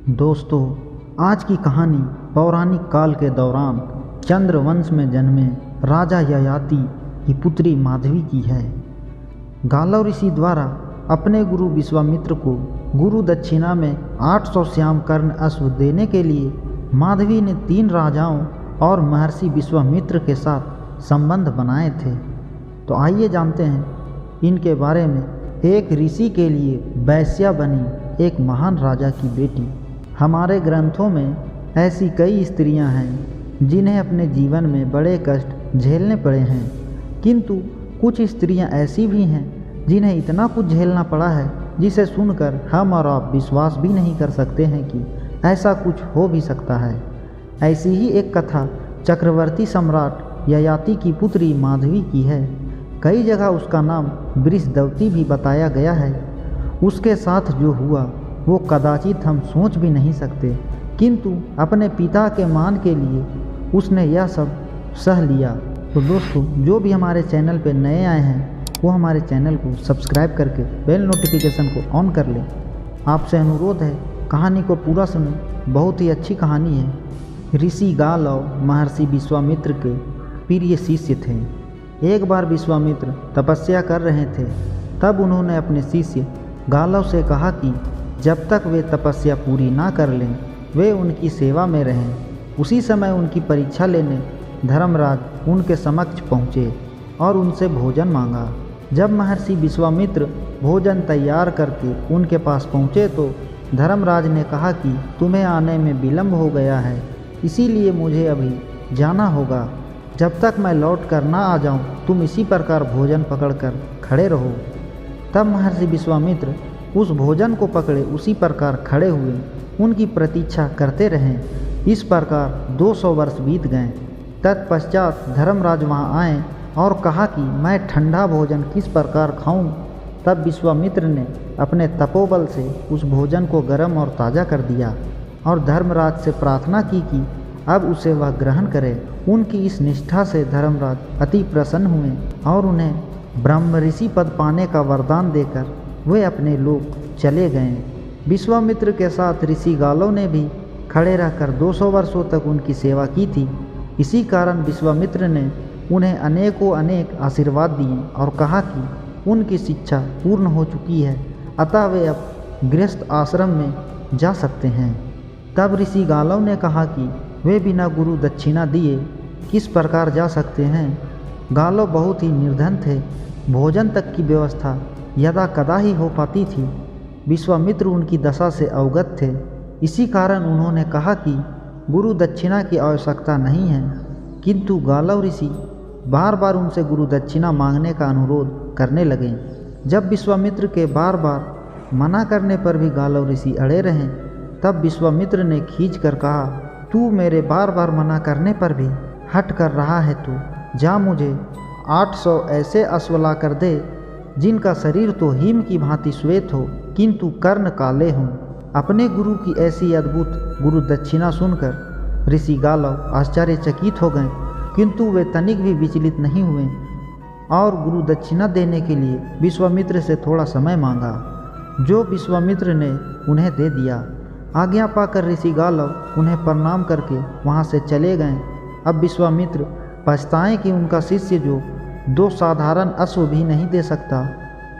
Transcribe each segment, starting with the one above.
दोस्तों, आज की कहानी पौराणिक काल के दौरान चंद्रवंश में जन्मे राजा ययाति की पुत्री माधवी की है। गालव ऋषि द्वारा अपने गुरु विश्वामित्र को गुरु दक्षिणा में 800 श्याम कर्ण अश्व देने के लिए माधवी ने 3 राजाओं और महर्षि विश्वामित्र के साथ संबंध बनाए थे। तो आइए जानते हैं इनके बारे में। एक ऋषि के लिए वैश्या बनी एक महान राजा की बेटी। हमारे ग्रंथों में ऐसी कई स्त्रियां हैं जिन्हें अपने जीवन में बड़े कष्ट झेलने पड़े हैं, किंतु कुछ स्त्रियां ऐसी भी हैं जिन्हें इतना कुछ झेलना पड़ा है जिसे सुनकर हम और आप विश्वास भी नहीं कर सकते हैं कि ऐसा कुछ हो भी सकता है। ऐसी ही एक कथा चक्रवर्ती सम्राट ययाति की पुत्री माधवी की है। कई जगह उसका नाम वृषदवती भी बताया गया है। उसके साथ जो हुआ वो कदाचित हम सोच भी नहीं सकते, किंतु अपने पिता के मान के लिए उसने यह सब सह लिया। तो दोस्तों, जो भी हमारे चैनल पर नए आए हैं वो हमारे चैनल को सब्सक्राइब करके बेल नोटिफिकेशन को ऑन कर लें। आपसे अनुरोध है, कहानी को पूरा सुनें, बहुत ही अच्छी कहानी है। ऋषि गालव महर्षि विश्वामित्र के प्रिय शिष्य थे। एक बार विश्वामित्र तपस्या कर रहे थे, तब उन्होंने अपने शिष्य गालव से कहा कि जब तक वे तपस्या पूरी ना कर लें वे उनकी सेवा में रहें। उसी समय उनकी परीक्षा लेने धर्मराज उनके समक्ष पहुँचे और उनसे भोजन मांगा। जब महर्षि विश्वामित्र भोजन तैयार करके उनके पास पहुँचे तो धर्मराज ने कहा कि तुम्हें आने में विलंब हो गया है, इसीलिए मुझे अभी जाना होगा। जब तक मैं लौट कर ना आ जाऊं, तुम इसी प्रकार भोजन पकड़कर खड़े रहो। तब महर्षि विश्वामित्र उस भोजन को पकड़े उसी प्रकार खड़े हुए उनकी प्रतीक्षा करते रहे। इस प्रकार 200 वर्ष बीत गए। तत्पश्चात धर्मराज वहाँ आए और कहा कि मैं ठंडा भोजन किस प्रकार खाऊं। तब विश्वामित्र ने अपने तपोबल से उस भोजन को गर्म और ताज़ा कर दिया और धर्मराज से प्रार्थना की कि अब उसे वह ग्रहण करे। उनकी इस निष्ठा से धर्मराज अति प्रसन्न हुए और उन्हें ब्रह्म ऋषि पद पाने का वरदान देकर वे अपने लोक चले गए। विश्वामित्र के साथ ऋषि गालव ने भी खड़े रहकर 200 वर्षों तक उनकी सेवा की थी। इसी कारण विश्वामित्र ने उन्हें अनेक आशीर्वाद दिए और कहा कि उनकी शिक्षा पूर्ण हो चुकी है, अतः वे अब गृहस्थ आश्रम में जा सकते हैं। तब ऋषि गालव ने कहा कि वे बिना गुरु दक्षिणा दिए किस प्रकार जा सकते हैं। गालव बहुत ही निर्धन थे, भोजन तक की व्यवस्था यदा कदा ही हो पाती थी। विश्वामित्र उनकी दशा से अवगत थे, इसी कारण उन्होंने कहा कि गुरु दक्षिणा की आवश्यकता नहीं है, किंतु गालव ऋषि बार बार उनसे गुरु दक्षिणा मांगने का अनुरोध करने लगे। जब विश्वामित्र के बार बार मना करने पर भी गालव ऋषि अड़े रहे, तब विश्वामित्र ने खींच कर कहा, तू मेरे बार बार मना करने पर भी हट कर रहा है, तो जा मुझे 800 ऐसे अश्व ला कर दे जिनका शरीर तो हिम की भांति श्वेत हो, किंतु कर्ण काले हों। अपने गुरु की ऐसी अद्भुत गुरु दक्षिणा सुनकर ऋषि गालव आश्चर्यचकित हो गए, किंतु वे तनिक भी विचलित नहीं हुए और गुरु दक्षिणा देने के लिए विश्वामित्र से थोड़ा समय मांगा, जो विश्वामित्र ने उन्हें दे दिया। आज्ञा पाकर ऋषि गालव उन्हें प्रणाम करके वहाँ से चले गए। अब विश्वामित्र पछताएं कि उनका शिष्य जो 2 साधारण अश्व भी नहीं दे सकता,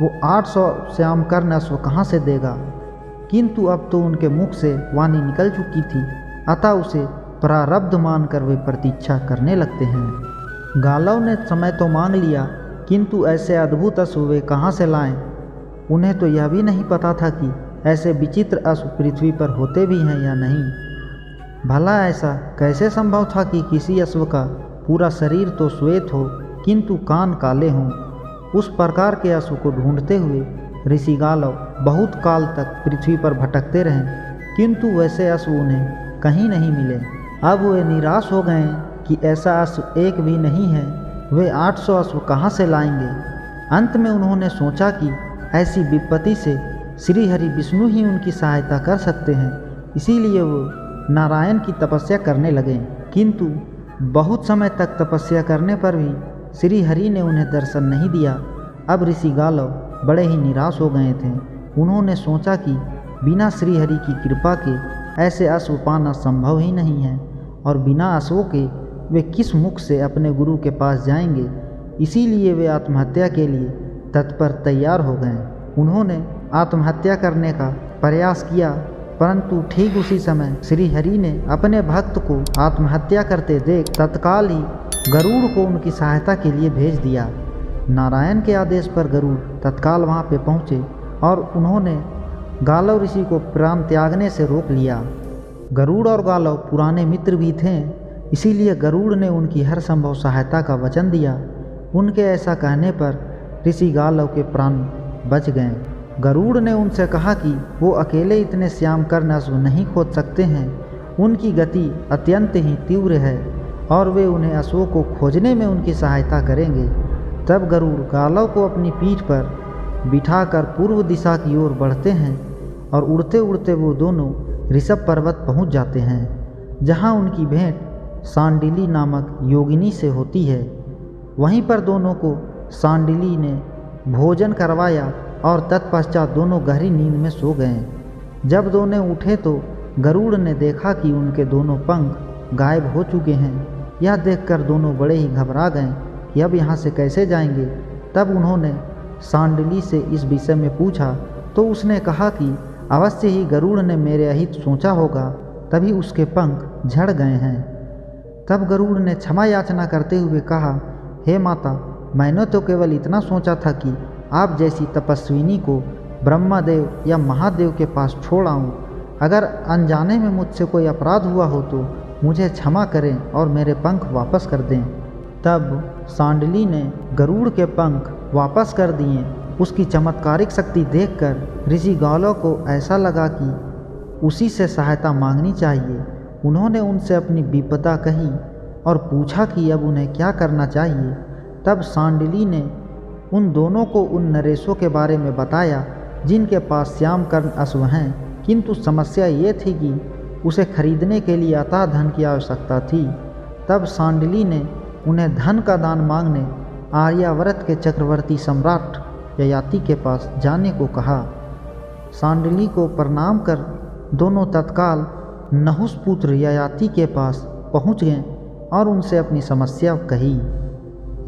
वो 800 श्याम कर्ण अश्व कहाँ से देगा। किंतु अब तो उनके मुख से वाणी निकल चुकी थी, अतः उसे प्रारब्ध मानकर वे प्रतीक्षा करने लगते हैं। गालव ने समय तो मांग लिया, किंतु ऐसे अद्भुत अश्व वे कहाँ से लाएं। उन्हें तो यह भी नहीं पता था कि ऐसे विचित्र अश्व पृथ्वी पर होते भी हैं या नहीं। भला ऐसा कैसे संभव था कि किसी अश्व का पूरा शरीर तो श्वेत हो, किंतु कान काले हों। उस प्रकार के अश्व को ढूंढते हुए ऋषि गालव बहुत काल तक पृथ्वी पर भटकते रहे, किंतु वैसे अश्व उन्हें कहीं नहीं मिले। अब वे निराश हो गए कि ऐसा अश्व एक भी नहीं है, वे 800 अश्व कहाँ से लाएंगे। अंत में उन्होंने सोचा कि ऐसी विपत्ति से श्री हरि विष्णु ही उनकी सहायता कर सकते हैं, इसीलिए वो नारायण की तपस्या करने लगे। किंतु बहुत समय तक तपस्या करने पर भी श्री हरि ने उन्हें दर्शन नहीं दिया। अब ऋषि गालव बड़े ही निराश हो गए थे। उन्होंने सोचा कि बिना श्री हरि की कृपा के ऐसे अश्व पाना संभव ही नहीं है, और बिना अश्वों के वे किस मुख से अपने गुरु के पास जाएंगे। इसीलिए वे आत्महत्या के लिए तत्पर तैयार हो गए। उन्होंने आत्महत्या करने का प्रयास किया, परंतु ठीक उसी समय श्री हरि ने अपने भक्त को आत्महत्या करते देख तत्काल ही गरुड़ को उनकी सहायता के लिए भेज दिया। नारायण के आदेश पर गरुड़ तत्काल वहां पे पहुंचे और उन्होंने गालव ऋषि को प्राण त्यागने से रोक लिया। गरुड़ और गालव पुराने मित्र भी थे, इसीलिए गरुड़ ने उनकी हर संभव सहायता का वचन दिया। उनके ऐसा कहने पर ऋषि गालव के प्राण बच गए। गरुड़ ने उनसे कहा कि वो अकेले इतने श्याम कर्ण अश्व नहीं खोज सकते हैं, उनकी गति अत्यंत ही तीव्र है और वे उन्हें अश्वों को खोजने में उनकी सहायता करेंगे। तब गरुड़ गालव को अपनी पीठ पर बिठाकर पूर्व दिशा की ओर बढ़ते हैं और उड़ते उड़ते वो दोनों ऋषभ पर्वत पहुंच जाते हैं, जहां उनकी भेंट सांडिली नामक योगिनी से होती है। वहीं पर दोनों को सांडिली ने भोजन करवाया और तत्पश्चात दोनों गहरी नींद में सो गए। जब दोनों उठे तो गरुड़ ने देखा कि उनके दोनों पंख गायब हो चुके हैं। यह देखकर दोनों बड़े ही घबरा गए कि अब यहाँ से कैसे जाएंगे। तब उन्होंने सांडिली से इस विषय में पूछा तो उसने कहा कि अवश्य ही गरुड़ ने मेरे अहित सोचा होगा, तभी उसके पंख झड़ गए हैं। तब गरुड़ ने क्षमा याचना करते हुए कहा, हे माता, मैंने तो केवल इतना सोचा था कि आप जैसी तपस्विनी को ब्रह्मदेव या महादेव के पास छोड़ आऊँ। अगर अनजाने में मुझसे कोई अपराध हुआ हो तो मुझे क्षमा करें और मेरे पंख वापस कर दें। तब सांडली ने गरुड़ के पंख वापस कर दिए। उसकी चमत्कारिक शक्ति देखकर ऋषि गालव को ऐसा लगा कि उसी से सहायता मांगनी चाहिए। उन्होंने उनसे अपनी विपदा कही और पूछा कि अब उन्हें क्या करना चाहिए। तब सांडिली ने उन दोनों को उन नरेशों के बारे में बताया जिनके पास श्याम कर्ण अश्व हैं, किंतु समस्या ये थी कि उसे खरीदने के लिए अथाह धन की आवश्यकता थी। तब सांडिली ने उन्हें धन का दान मांगने आर्यावर्त के चक्रवर्ती सम्राट ययाति के पास जाने को कहा। सांडिली को प्रणाम कर दोनों तत्काल नहुस पुत्र ययाति के पास पहुँच गए और उनसे अपनी समस्या कही।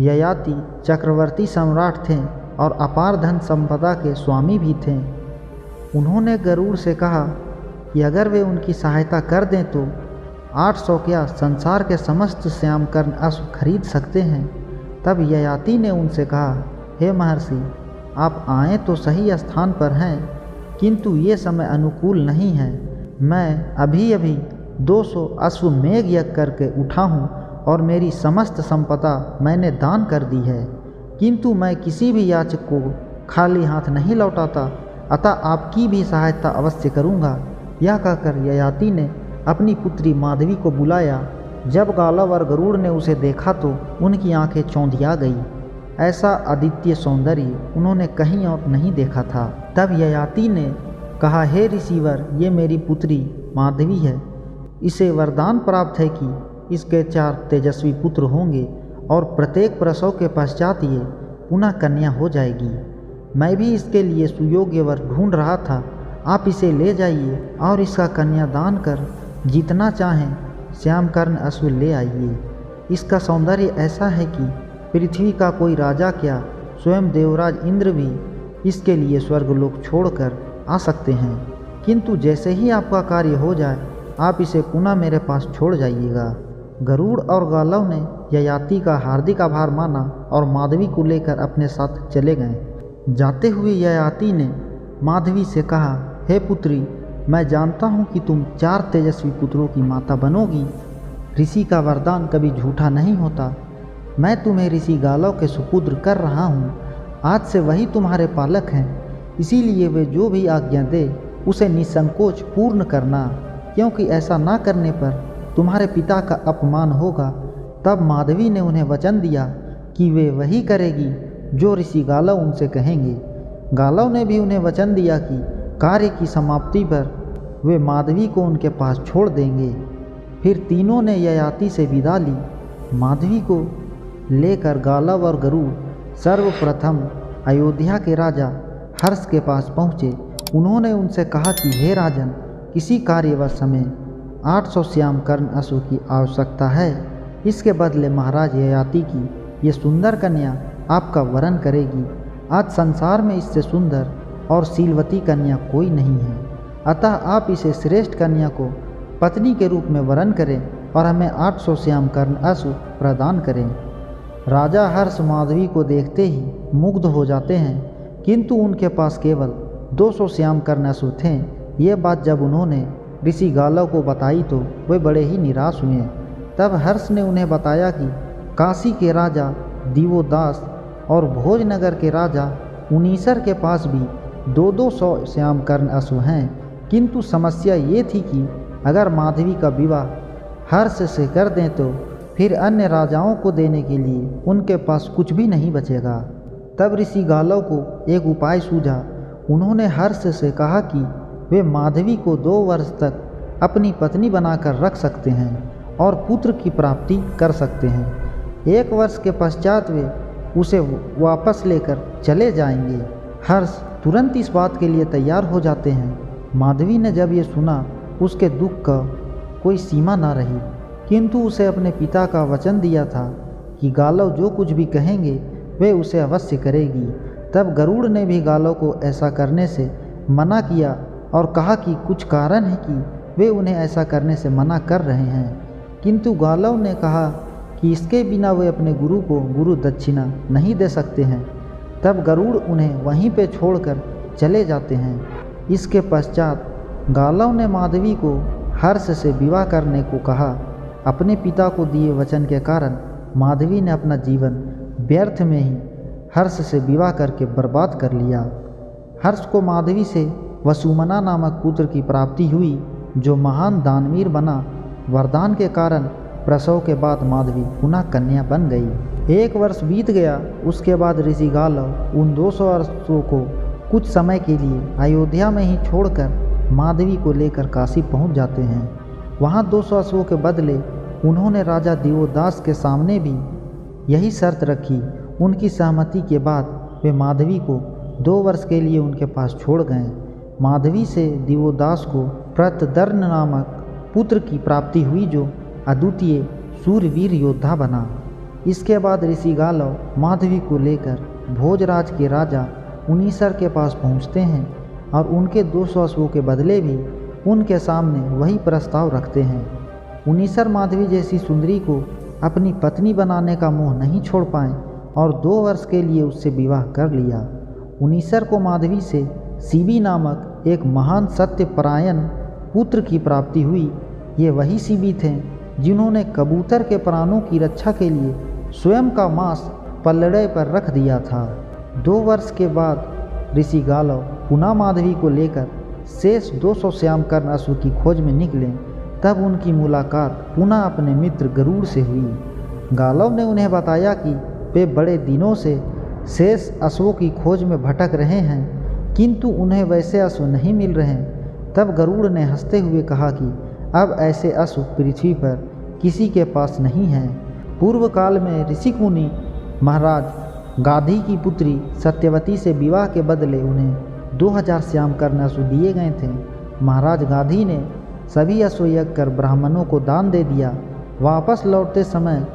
ययाति चक्रवर्ती सम्राट थे और अपार धन संपदा के स्वामी भी थे। उन्होंने गरुड़ से कहा कि अगर वे उनकी सहायता कर दें तो 800 क्या संसार के समस्त श्याम कर्ण अश्व खरीद सकते हैं। तब ययाति ने उनसे कहा, हे महर्षि, आप आए तो सही स्थान पर हैं, किंतु ये समय अनुकूल नहीं है। मैं अभी अभी 200 अश्वमेघ यज्ञ करके उठा हूँ और मेरी समस्त संपदा मैंने दान कर दी है, किंतु मैं किसी भी याचक को खाली हाथ नहीं लौटाता, अतः आपकी भी सहायता अवश्य करूँगा। यह कहकर ययाति ने अपनी पुत्री माधवी को बुलाया। जब गालव और गरुड़ ने उसे देखा तो उनकी आंखें चौंधिया गई। ऐसा अद्वितीय सौंदर्य उन्होंने कहीं और नहीं देखा था। तब ययाति ने कहा, हे ऋषिवर, ये मेरी पुत्री माधवी है। इसे वरदान प्राप्त है कि इसके 4 तेजस्वी पुत्र होंगे और प्रत्येक प्रसव के पश्चात ये पुनः कन्या हो जाएगी। मैं भी इसके लिए सुयोग्य वर ढूंढ रहा था। आप इसे ले जाइए और इसका कन्यादान कर जितना चाहें श्याम कर्ण अश्व ले आइए। इसका सौंदर्य ऐसा है कि पृथ्वी का कोई राजा क्या, स्वयं देवराज इंद्र भी इसके लिए स्वर्गलोक छोड़कर आ सकते हैं। किंतु जैसे ही आपका कार्य हो जाए आप इसे पुनः मेरे पास छोड़ जाइएगा। गरुड़ और गालव ने ययाति का हार्दिक आभार माना और माधवी को लेकर अपने साथ चले गए। जाते हुए ययाति ने माधवी से कहा, हे पुत्री, मैं जानता हूँ कि तुम 4 तेजस्वी पुत्रों की माता बनोगी। ऋषि का वरदान कभी झूठा नहीं होता। मैं तुम्हें ऋषि गालव के सुपुत्र कर रहा हूँ। आज से वही तुम्हारे पालक हैं, इसीलिए वे जो भी आज्ञा दे उसे निसंकोच पूर्ण करना, क्योंकि ऐसा ना करने पर तुम्हारे पिता का अपमान होगा। तब माधवी ने उन्हें वचन दिया कि वे वही करेगी जो ऋषि गालव उनसे कहेंगे। गालव ने भी उन्हें वचन दिया कि कार्य की समाप्ति पर वे माधवी को उनके पास छोड़ देंगे। फिर तीनों ने ययाति से विदा ली। माधवी को लेकर गालव और गरुड़ सर्वप्रथम अयोध्या के राजा हर्ष के पास पहुँचे। उन्होंने उनसे कहा कि हे राजन, किसी कार्यवश हमें 800 श्याम कर्ण अश्व की आवश्यकता है। इसके बदले महाराज ययाति की ये सुंदर कन्या आपका वरण करेगी। आज संसार में इससे सुंदर और शीलवती कन्या कोई नहीं है, अतः आप इसे श्रेष्ठ कन्या को पत्नी के रूप में वरण करें और हमें 800 श्याम कर्ण अश्व प्रदान करें। राजा हर्ष माधवी को देखते ही मुग्ध हो जाते हैं, किंतु उनके पास केवल 200 श्याम कर्ण अश्व थे। ये बात जब उन्होंने ऋषि गालव को बताई तो वे बड़े ही निराश हुए। तब हर्ष ने उन्हें बताया कि काशी के राजा दिवोदास और भोजनगर के राजा उनीसर के पास भी 200 श्याम कर्ण अश्व हैं, किंतु समस्या ये थी कि अगर माधवी का विवाह हर्ष से कर दें तो फिर अन्य राजाओं को देने के लिए उनके पास कुछ भी नहीं बचेगा। तब ऋषि गालव को एक उपाय सूझा। उन्होंने हर्ष से कहा कि वे माधवी को 2 वर्ष तक अपनी पत्नी बनाकर रख सकते हैं और पुत्र की प्राप्ति कर सकते हैं। 1 वर्ष के पश्चात वे उसे वापस लेकर चले जाएंगे। हर्ष तुरंत इस बात के लिए तैयार हो जाते हैं। माधवी ने जब ये सुना उसके दुख का कोई सीमा ना रही, किंतु उसे अपने पिता का वचन दिया था कि गालव जो कुछ भी कहेंगे वे उसे अवश्य करेगी। तब गरुड़ ने भी गालव को ऐसा करने से मना किया और कहा कि कुछ कारण है कि वे उन्हें ऐसा करने से मना कर रहे हैं, किंतु गालव ने कहा कि इसके बिना वे अपने गुरु को गुरु दक्षिणा नहीं दे सकते हैं। तब गरुड़ उन्हें वहीं पे छोड़कर चले जाते हैं। इसके पश्चात गालव ने माधवी को हर्ष से विवाह करने को कहा। अपने पिता को दिए वचन के कारण माधवी ने अपना जीवन व्यर्थ में ही हर्ष से विवाह करके बर्बाद कर लिया। हर्ष को माधवी से वसुमना नामक पुत्र की प्राप्ति हुई, जो महान दानवीर बना। वरदान के कारण प्रसव के बाद माधवी पुनः कन्या बन गई। 1 वर्ष बीत गया। उसके बाद ऋषि गालव उन 200 अश्वों को कुछ समय के लिए अयोध्या में ही छोड़कर माधवी को लेकर काशी पहुंच जाते हैं। वहां 200 अश्वों के बदले उन्होंने राजा दिवोदास के सामने भी यही शर्त रखी। उनकी सहमति के बाद वे माधवी को 2 वर्ष के लिए उनके पास छोड़ गए। माधवी से दिवोदास को प्रतदर्न नामक पुत्र की प्राप्ति हुई, जो अद्वितीय सूरवीर योद्धा बना। इसके बाद ऋषि गालव माधवी को लेकर भोजराज के राजा उनीसर के पास पहुंचते हैं और उनके 200 अश्वों के बदले भी उनके सामने वही प्रस्ताव रखते हैं। उनीसर माधवी जैसी सुंदरी को अपनी पत्नी बनाने का मोह नहीं छोड़ पाए और 2 वर्ष के लिए उससे विवाह कर लिया। उनीसर को माधवी से शिबी नामक एक महान सत्यपरायण पुत्र की प्राप्ति हुई। ये वही शिबी थे जिन्होंने कबूतर के प्राणों की रक्षा के लिए स्वयं का मांस पल्लड़े पर रख दिया था। 2 वर्ष के बाद ऋषि गालव पुनः माधवी को लेकर शेष 200 श्याम कर्ण अश्व की खोज में निकले। तब उनकी मुलाकात पुनः अपने मित्र गरुड़ से हुई। गालव ने उन्हें बताया कि वे बड़े दिनों से शेष अश्वों की खोज में भटक रहे हैं, किंतु उन्हें वैसे अश्व नहीं मिल रहे। तब गरुड़ ने हंसते हुए कहा कि अब ऐसे अश्व पृथ्वी पर किसी के पास नहीं हैं। पूर्व काल में ऋषि मुनि महाराज गाधी की पुत्री सत्यवती से विवाह के बदले उन्हें 2000 श्याम कर्ण अश्व दिए गए थे। महाराज गाधी ने सभी अश्व यज्ञ कर ब्राह्मणों को दान दे दिया। वापस लौटते समय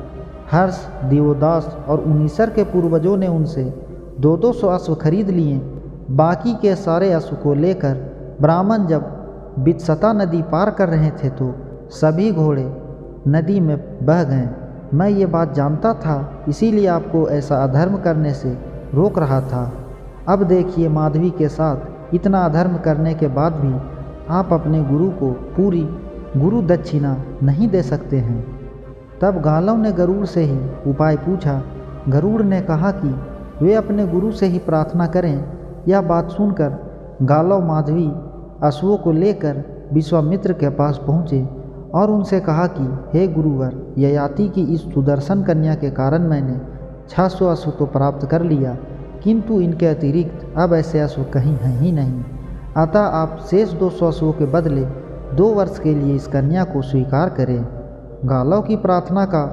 हर्ष, दिवोदास और उनीसर के पूर्वजों ने उनसे 200 अश्व खरीद लिए। बाकी के सारे अश्व को लेकर ब्राह्मण जब बित्सता नदी पार कर रहे थे तो सभी घोड़े नदी में बह गए। मैं ये बात जानता था, इसीलिए आपको ऐसा अधर्म करने से रोक रहा था। अब देखिए, माधवी के साथ इतना अधर्म करने के बाद भी आप अपने गुरु को पूरी गुरु दक्षिणा नहीं दे सकते हैं। तब गालव ने गरुड़ से ही उपाय पूछा। गरुड़ ने कहा कि वे अपने गुरु से ही प्रार्थना करें। यह बात सुनकर गालव माधवी अश्वों को लेकर विश्वामित्र के पहुँचे और उनसे कहा कि हे गुरुवर, ययाति की इस सुदर्शन कन्या के कारण मैंने 600 अश्व तो प्राप्त कर लिया, किंतु इनके अतिरिक्त अब ऐसे अश्व कहीं हैं ही नहीं। अतः आप शेष 200 अश्वों के बदले 2 वर्ष के लिए इस कन्या को स्वीकार करें। गालव की प्रार्थना का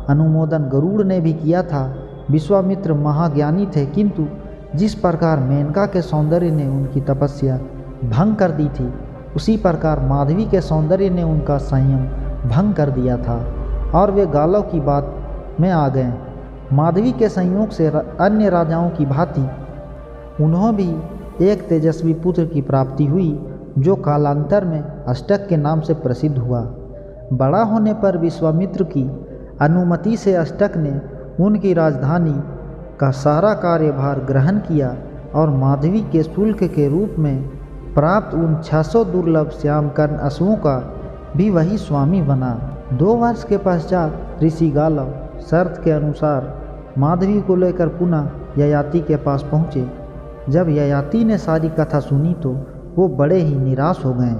अनुमोदन गरुड़ ने भी किया था। विश्वामित्र महाज्ञानी थे, किंतु जिस प्रकार मेनका के सौंदर्य ने उनकी तपस्या भंग कर दी थी, उसी प्रकार माधवी के सौंदर्य ने उनका संयम भंग कर दिया था और वे गालव की बात में आ गए। माधवी के संयोग से अन्य राजाओं की भांति उन्हें भी एक तेजस्वी पुत्र की प्राप्ति हुई जो कालांतर में अष्टक के नाम से प्रसिद्ध हुआ। बड़ा होने पर विश्वामित्र की अनुमति से अष्टक ने उनकी राजधानी का सारा कार्यभार ग्रहण किया और माधवी के शुल्क के रूप में प्राप्त उन 600 दुर्लभ श्यामकर्ण अश्वों का भी वही स्वामी बना। 2 वर्ष के पश्चात ऋषि गालव शर्त के अनुसार माधवी को लेकर पुनः ययाति के पास पहुँचे। जब ययाति ने सारी कथा सुनी तो वो बड़े ही निराश हो गए,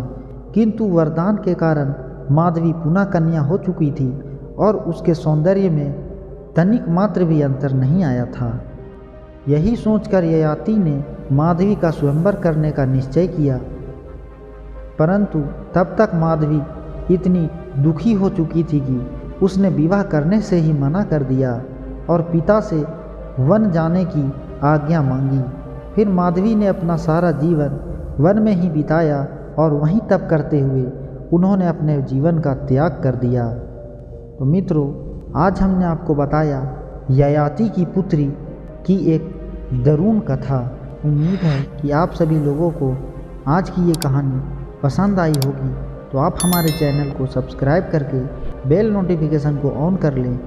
किंतु वरदान के कारण माधवी पुनः कन्या हो चुकी थी और उसके सौंदर्य में तनिक मात्र भी अंतर नहीं आया था। यही सोचकर ययाति ने माधवी का स्वयंवर करने का निश्चय किया, परंतु तब तक माधवी इतनी दुखी हो चुकी थी कि उसने विवाह करने से ही मना कर दिया और पिता से वन जाने की आज्ञा मांगी। फिर माधवी ने अपना सारा जीवन वन में ही बिताया और वहीं तप करते हुए उन्होंने अपने जीवन का त्याग कर दिया। तो मित्रों, आज हमने आपको बताया ययाति की पुत्री की एक दरुण कथा। उम्मीद है कि आप सभी लोगों को आज की ये कहानी पसंद आई होगी। तो आप हमारे चैनल को सब्सक्राइब करके बेल नोटिफिकेशन को ऑन कर लें